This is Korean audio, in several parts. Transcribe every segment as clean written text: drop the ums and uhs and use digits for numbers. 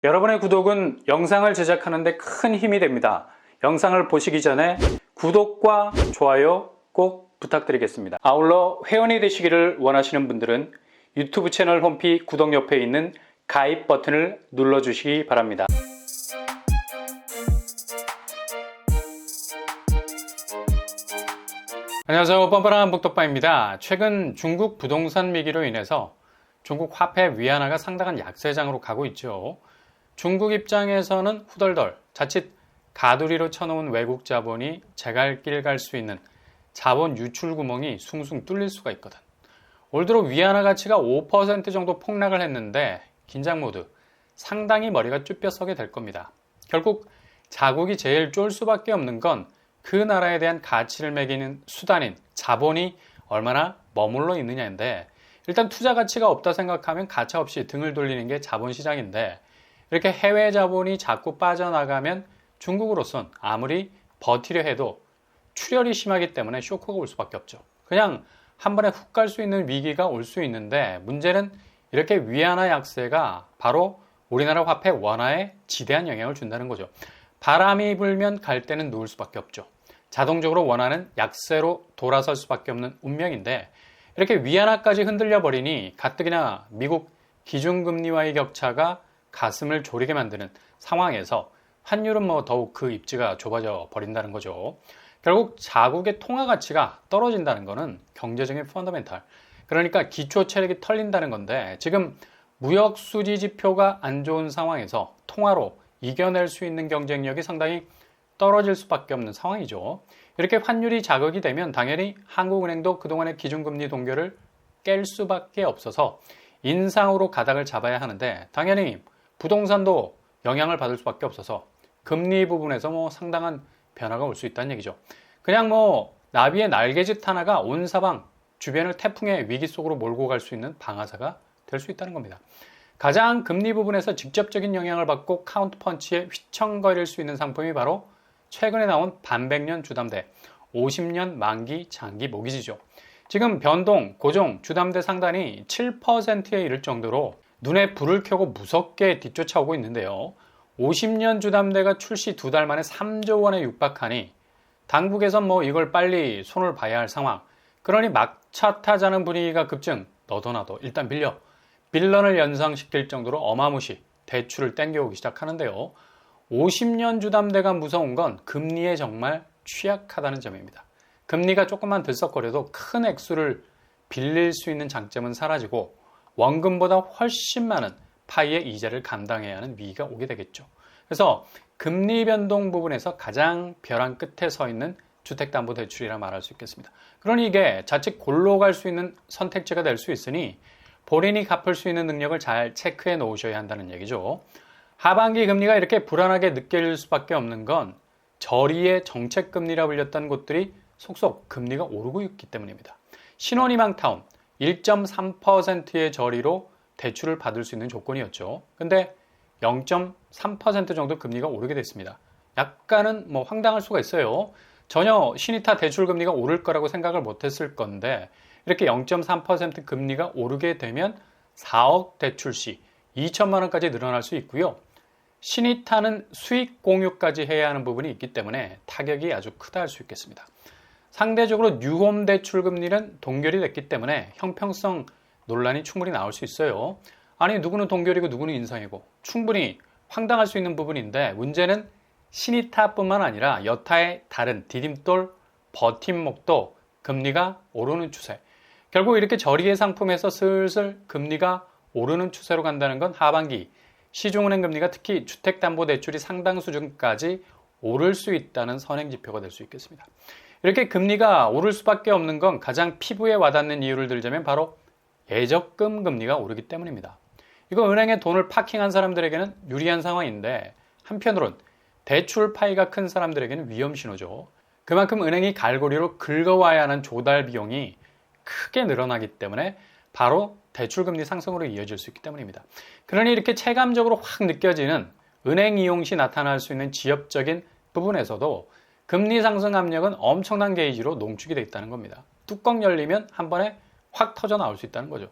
여러분의 구독은 영상을 제작하는 데 큰 힘이 됩니다. 영상을 보시기 전에 구독과 좋아요 꼭 부탁드리겠습니다. 아울러 회원이 되시기를 원하시는 분들은 유튜브 채널 홈피 구독 옆에 있는 가입 버튼을 눌러주시기 바랍니다. 안녕하세요. 뻔뻔한 복덕바입니다. 최근 중국 부동산 위기로 인해서 중국 화폐 위안화가 상당한 약세장으로 가고 있죠. 중국 입장에서는 후덜덜 자칫 가두리로 쳐놓은 외국 자본이 제갈길 갈 수 있는 자본 유출 구멍이 숭숭 뚫릴 수가 있거든. 올 들어 위안화 가치가 5% 정도 폭락을 했는데 긴장 모드 상당히 머리가 쭈뼛서게 될 겁니다. 결국 자국이 제일 쫄 수밖에 없는 건 그 나라에 대한 가치를 매기는 수단인 자본이 얼마나 머물러 있느냐인데, 일단 투자 가치가 없다 생각하면 가차없이 등을 돌리는 게 자본시장인데, 이렇게 해외 자본이 자꾸 빠져나가면 중국으로선 아무리 버티려 해도 출혈이 심하기 때문에 쇼크가 올 수밖에 없죠. 그냥 한 번에 훅 갈 수 있는 위기가 올 수 있는데, 문제는 이렇게 위안화 약세가 바로 우리나라 화폐 원화에 지대한 영향을 준다는 거죠. 바람이 불면 갈대는 누울 수밖에 없죠. 자동적으로 원화는 약세로 돌아설 수밖에 없는 운명인데, 이렇게 위안화까지 흔들려 버리니 가뜩이나 미국 기준금리와의 격차가 가슴을 졸이게 만드는 상황에서 환율은 더욱 그 입지가 좁아져 버린다는 거죠. 결국 자국의 통화 가치가 떨어진다는 것은 경제적인 펀더멘탈, 그러니까 기초 체력이 털린다는 건데, 지금 무역 수지 지표가 안 좋은 상황에서 통화로 이겨낼 수 있는 경쟁력이 상당히 떨어질 수밖에 없는 상황이죠. 이렇게 환율이 자극이 되면 당연히 한국은행도 그동안의 기준금리 동결을 깰 수밖에 없어서 인상으로 가닥을 잡아야 하는데, 당연히 부동산도 영향을 받을 수밖에 없어서 금리 부분에서 상당한 변화가 올 수 있다는 얘기죠. 그냥 나비의 날개짓 하나가 온 사방 주변을 태풍의 위기 속으로 몰고 갈 수 있는 방아쇠가 될 수 있다는 겁니다. 가장 금리 부분에서 직접적인 영향을 받고 카운트펀치에 휘청거릴 수 있는 상품이 바로 최근에 나온 반백년 주담대 50년 만기 장기 모기지죠. 지금 변동, 고정, 주담대 상단이 7%에 이를 정도로 눈에 불을 켜고 무섭게 뒤쫓아오고 있는데요. 50년 주담대가 출시 2달 만에 3조 원에 육박하니 당국에선 이걸 빨리 손을 봐야 할 상황. 그러니 막차 타자는 분위기가 급증. 너도 나도 일단 빌려. 빌런을 연상시킬 정도로 어마무시 대출을 땡겨오기 시작하는데요. 50년 주담대가 무서운 건 금리에 정말 취약하다는 점입니다. 금리가 조금만 들썩거려도 큰 액수를 빌릴 수 있는 장점은 사라지고 원금보다 훨씬 많은 파이의 이자를 감당해야 하는 위기가 오게 되겠죠. 그래서 금리 변동 부분에서 가장 벼랑 끝에 서 있는 주택담보대출이라 말할 수 있겠습니다. 그러니 이게 자칫 골로 갈 수 있는 선택지가 될 수 있으니 본인이 갚을 수 있는 능력을 잘 체크해 놓으셔야 한다는 얘기죠. 하반기 금리가 이렇게 불안하게 느껴질 수밖에 없는 건 저리의 정책금리라 불렸던 곳들이 속속 금리가 오르고 있기 때문입니다. 신혼희망타운 1.3%의 저리로 대출을 받을 수 있는 조건이었죠. 근데 0.3% 정도 금리가 오르게 됐습니다. 약간은 황당할 수가 있어요. 전혀 신의타 대출 금리가 오를 거라고 생각을 못했을 건데, 이렇게 0.3% 금리가 오르게 되면 4억 대출 시 2천만 원까지 늘어날 수 있고요. 신의타는 수익 공유까지 해야 하는 부분이 있기 때문에 타격이 아주 크다 할 수 있겠습니다. 상대적으로 뉴홈 대출 금리는 동결이 됐기 때문에 형평성 논란이 충분히 나올 수 있어요. 아니, 누구는 동결이고 누구는 인상이고 충분히 황당할 수 있는 부분인데, 문제는 신의타뿐만 아니라 여타의 다른 디딤돌 버팀목도 금리가 오르는 추세. 결국 이렇게 저리의 상품에서 슬슬 금리가 오르는 추세로 간다는 건 하반기 시중은행 금리가 특히 주택담보대출이 상당 수준까지 오를 수 있다는 선행지표가 될 수 있겠습니다. 이렇게 금리가 오를 수밖에 없는 건 가장 피부에 와닿는 이유를 들자면 바로 예적금 금리가 오르기 때문입니다. 이거 은행에 돈을 파킹한 사람들에게는 유리한 상황인데, 한편으론 대출 파이가 큰 사람들에게는 위험 신호죠. 그만큼 은행이 갈고리로 긁어와야 하는 조달 비용이 크게 늘어나기 때문에 바로 대출금리 상승으로 이어질 수 있기 때문입니다. 그러니 이렇게 체감적으로 확 느껴지는 은행 이용 시 나타날 수 있는 지엽적인 부분에서도 금리 상승 압력은 엄청난 게이지로 농축이 되어 있다는 겁니다. 뚜껑 열리면 한 번에 확 터져 나올 수 있다는 거죠.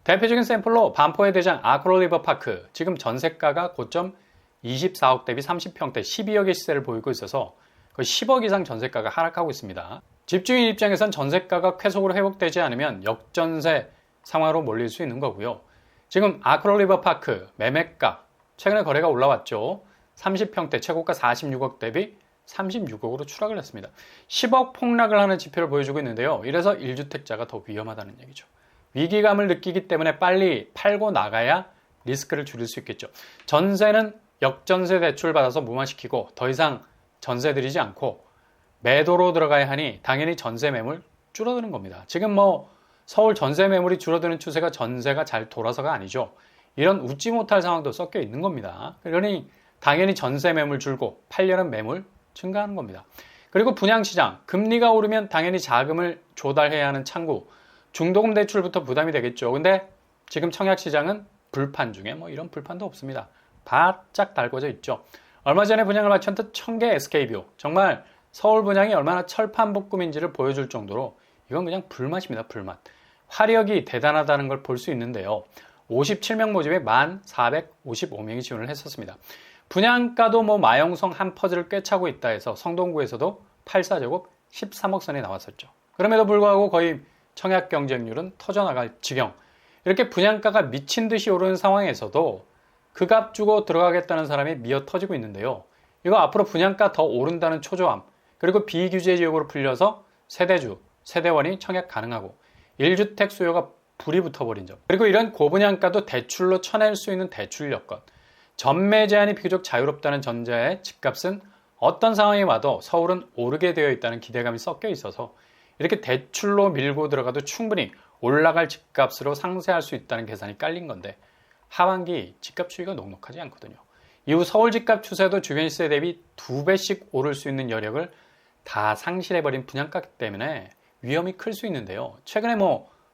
대표적인 샘플로 반포의 대장 아크로리버파크, 지금 전세가가 고점 24억 대비 30평대 12억의 시세를 보이고 있어서 거의 10억 이상 전세가가 하락하고 있습니다. 집주인 입장에선 전세가가 쾌속으로 회복되지 않으면 역전세 상황으로 몰릴 수 있는 거고요. 지금 아크로리버파크 매매가 최근에 거래가 올라왔죠. 30평대 최고가 46억 대비 36억으로 추락을 했습니다. 10억 폭락을 하는 지표를 보여주고 있는데요. 이래서 1주택자가 더 위험하다는 얘기죠. 위기감을 느끼기 때문에 빨리 팔고 나가야 리스크를 줄일 수 있겠죠. 전세는 역전세 대출 받아서 무마시키고 더 이상 전세 들이지 않고 매도로 들어가야 하니 당연히 전세 매물 줄어드는 겁니다. 지금 서울 전세 매물이 줄어드는 추세가 전세가 잘 돌아서가 아니죠. 이런 웃지 못할 상황도 섞여 있는 겁니다. 그러니 당연히 전세 매물 줄고 팔려는 매물 증가하는 겁니다. 그리고 분양시장, 금리가 오르면 당연히 자금을 조달해야 하는 창구, 중도금 대출부터 부담이 되겠죠. 근데 지금 청약시장은 불판 중에 이런 불판도 없습니다. 바짝 달궈져 있죠. 얼마 전에 분양을 마쳤던 청계 SK뷰, 정말 서울 분양이 얼마나 철판복금인지를 보여줄 정도로 이건 그냥 불맛입니다. 불맛. 화력이 대단하다는 걸 볼 수 있는데요. 57명 모집에 1,455명이 지원을 했었습니다. 분양가도 마영성 한 퍼즐을 꿰차고 있다 해서 성동구에서도 84제곱 13억 선이 나왔었죠. 그럼에도 불구하고 거의 청약 경쟁률은 터져나갈 지경. 이렇게 분양가가 미친 듯이 오르는 상황에서도 그 값 주고 들어가겠다는 사람이 미어 터지고 있는데요. 이거 앞으로 분양가 더 오른다는 초조함, 그리고 비규제 지역으로 풀려서 세대주, 세대원이 청약 가능하고 1주택 수요가 불이 붙어버린 점, 그리고 이런 고분양가도 대출로 쳐낼 수 있는 대출 여건, 전매 제한이 비교적 자유롭다는 전제하에 집값은 어떤 상황이 와도 서울은 오르게 되어 있다는 기대감이 섞여 있어서 이렇게 대출로 밀고 들어가도 충분히 올라갈 집값으로 상쇄할 수 있다는 계산이 깔린 건데 하반기 집값 추이가 녹록하지 않거든요. 이후 서울 집값 추세도 주변 시세 대비 2배씩 오를 수 있는 여력을 다 상실해버린 분양가 때문에 위험이 클 수 있는데요. 최근에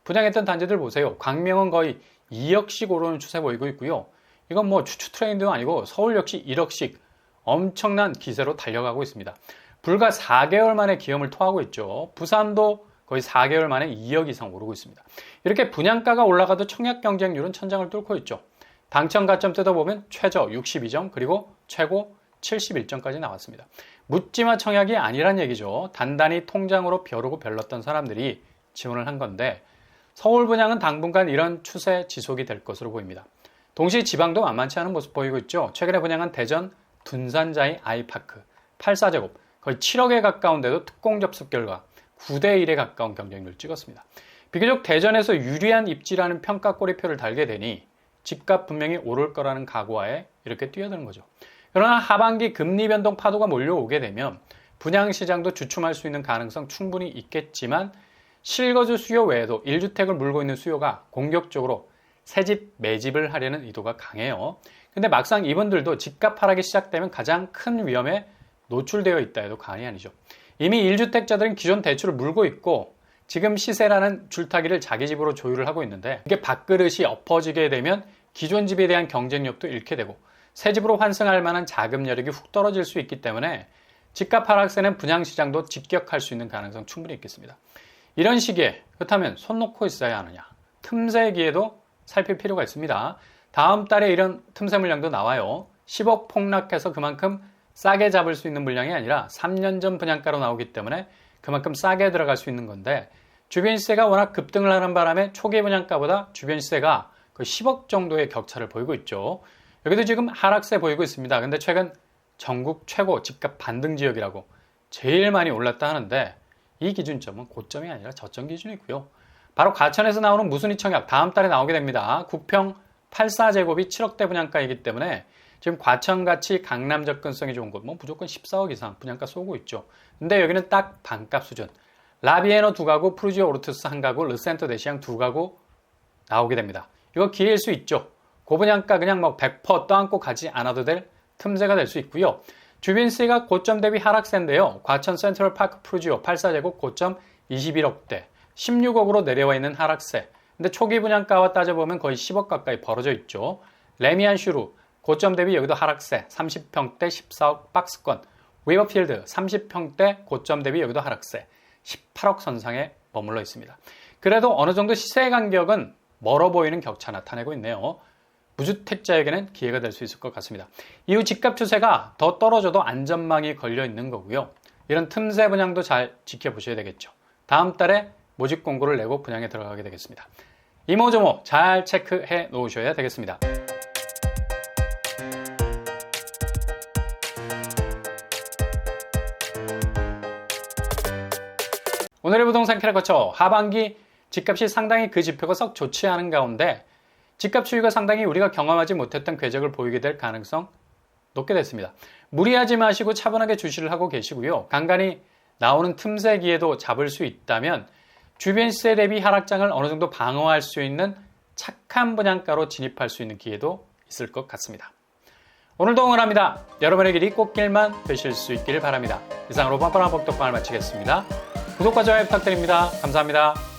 분양했던 단지들 보세요. 광명은 거의 2억씩 오르는 추세 보이고 있고요. 이건 추추 트렌드도 아니고 서울 역시 1억씩 엄청난 기세로 달려가고 있습니다. 불과 4개월 만에 기염을 토하고 있죠. 부산도 거의 4개월 만에 2억 이상 오르고 있습니다. 이렇게 분양가가 올라가도 청약 경쟁률은 천장을 뚫고 있죠. 당첨 가점 뜯어보면 최저 62점 그리고 최고 71점까지 나왔습니다. 묻지마 청약이 아니란 얘기죠. 단단히 통장으로 벼르고 별렀던 사람들이 지원을 한 건데 서울 분양은 당분간 이런 추세 지속이 될 것으로 보입니다. 동시에 지방도 만만치 않은 모습 보이고 있죠. 최근에 분양한 대전 둔산자이 아이파크 84제곱 거의 7억에 가까운데도 특공 접수 결과 9대1에 가까운 경쟁률을 찍었습니다. 비교적 대전에서 유리한 입지라는 평가 꼬리표를 달게 되니 집값 분명히 오를 거라는 각오하에 이렇게 뛰어드는 거죠. 그러나 하반기 금리 변동 파도가 몰려오게 되면 분양시장도 주춤할 수 있는 가능성 충분히 있겠지만 실거주 수요 외에도 1주택을 물고 있는 수요가 공격적으로 새집 매집을 하려는 의도가 강해요. 근데 막상 이분들도 집값 하락이 시작되면 가장 큰 위험에 노출되어 있다 해도 과언이 아니죠. 이미 1주택자들은 기존 대출을 물고 있고 지금 시세라는 줄타기를 자기 집으로 조율을 하고 있는데 이게 밥그릇이 엎어지게 되면 기존 집에 대한 경쟁력도 잃게 되고 새 집으로 환승할 만한 자금 여력이 훅 떨어질 수 있기 때문에 집값 하락세는 분양시장도 직격할 수 있는 가능성 충분히 있겠습니다. 이런 시기에 그렇다면 손 놓고 있어야 하느냐? 틈새 기회도 살필 필요가 있습니다. 다음 달에 이런 틈새 물량도 나와요. 10억 폭락해서 그만큼 싸게 잡을 수 있는 물량이 아니라 3년 전 분양가로 나오기 때문에 그만큼 싸게 들어갈 수 있는 건데 주변 시세가 워낙 급등을 하는 바람에 초기 분양가보다 주변 시세가 거의 10억 정도의 격차를 보이고 있죠. 여기도 지금 하락세 보이고 있습니다. 근데 최근 전국 최고 집값 반등 지역이라고 제일 많이 올랐다 하는데 이 기준점은 고점이 아니라 저점 기준이고요. 바로 과천에서 나오는 무순위 청약 다음 달에 나오게 됩니다. 국평 84제곱이 7억대 분양가이기 때문에 지금 과천같이 강남 접근성이 좋은 곳 무조건 14억 이상 분양가 쏘고 있죠. 근데 여기는 딱 반값 수준. 라비에노 2가구, 프루지오 오르투스 1가구, 르센토 대시양 2가구 나오게 됩니다. 이거 기회일 수 있죠. 고분양가 그냥 100% 떠안고 가지 않아도 될 틈새가 될 수 있고요. 주변시세가 고점 대비 하락세인데요. 과천 센트럴파크 프루지오 84제곱 고점 21억대 16억으로 내려와 있는 하락세. 근데 초기 분양가와 따져보면 거의 10억 가까이 벌어져 있죠. 레미안 슈루 고점 대비 여기도 하락세 30평대 14억 박스권. 웨이버필드 30평대 고점 대비 여기도 하락세 18억 선상에 머물러 있습니다. 그래도 어느 정도 시세 간격은 멀어 보이는 격차 나타내고 있네요. 무주택자에게는 기회가 될 수 있을 것 같습니다. 이후 집값 추세가 더 떨어져도 안전망이 걸려 있는 거고요. 이런 틈새 분양도 잘 지켜보셔야 되겠죠. 다음 달에 모집 공고를 내고 분양에 들어가게 되겠습니다. 이모저모 잘 체크해 놓으셔야 되겠습니다. 오늘의 부동산 캐를 거쳐 하반기 집값이 상당히 그 지표가 썩 좋지 않은 가운데 집값 추이가 상당히 우리가 경험하지 못했던 궤적을 보이게 될 가능성 높게 됐습니다. 무리하지 마시고 차분하게 주시를 하고 계시고요. 간간히 나오는 틈새 기회도 잡을 수 있다면 주변 시세 대비 하락장을 어느 정도 방어할 수 있는 착한 분양가로 진입할 수 있는 기회도 있을 것 같습니다. 오늘도 응원합니다. 여러분의 길이 꽃길만 되실 수 있기를 바랍니다. 이상으로 뻔뻔한 복덕방을 마치겠습니다. 구독과 좋아요 부탁드립니다. 감사합니다.